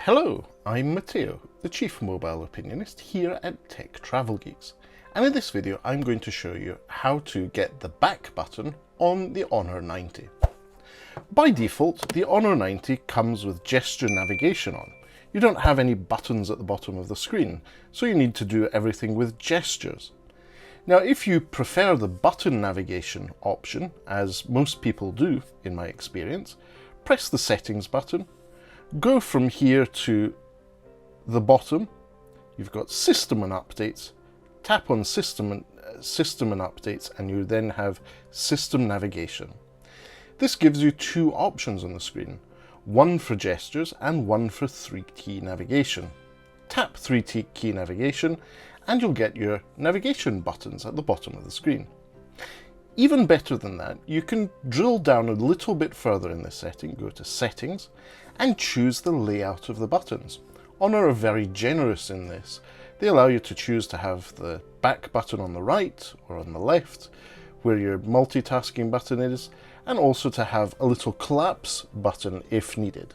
Hello, I'm Matteo, the Chief Mobile Opinionist here at Tech Travel Geeks, and in this video I'm going to show you how to get the back button on the Honor 90. By default, the Honor 90 comes with gesture navigation on. You don't have any buttons at the bottom of the screen, so you need to do everything with gestures. Now, if you prefer the button navigation option, as most people do in my experience, press the settings button. Go from here to the bottom. You've got System and Updates. Tap on System and Updates, and you then have System Navigation. This gives you two options on the screen, one for gestures and one for 3-key navigation. Tap 3-key navigation and you'll get your navigation buttons at the bottom of the screen. Even better than that, you can drill down a little bit further in this setting, go to Settings, and choose the layout of the buttons. Honor are very generous in this. They allow you to choose to have the back button on the right or on the left, where your multitasking button is, and also to have a little collapse button if needed.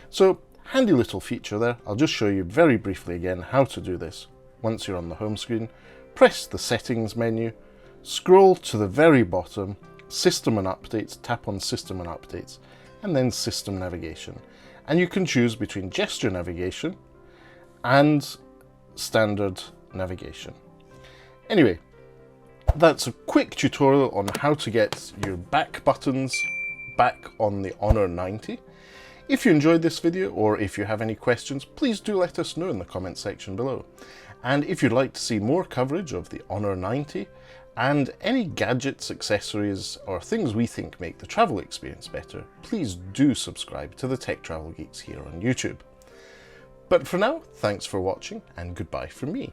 So, handy little feature there. I'll just show you very briefly again how to do this. Once you're on the home screen, press the Settings menu, scroll to the very bottom, System and Updates, tap on System and Updates, and then System Navigation. And you can choose between gesture navigation and standard navigation. Anyway, that's a quick tutorial on how to get your back buttons back on the Honor 90. If you enjoyed this video, or if you have any questions, please do let us know in the comment section below. And if you'd like to see more coverage of the Honor 90, and any gadgets, accessories, or things we think make the travel experience better, please do subscribe to the Tech Travel Geeks here on YouTube. But for now, thanks for watching, and goodbye from me.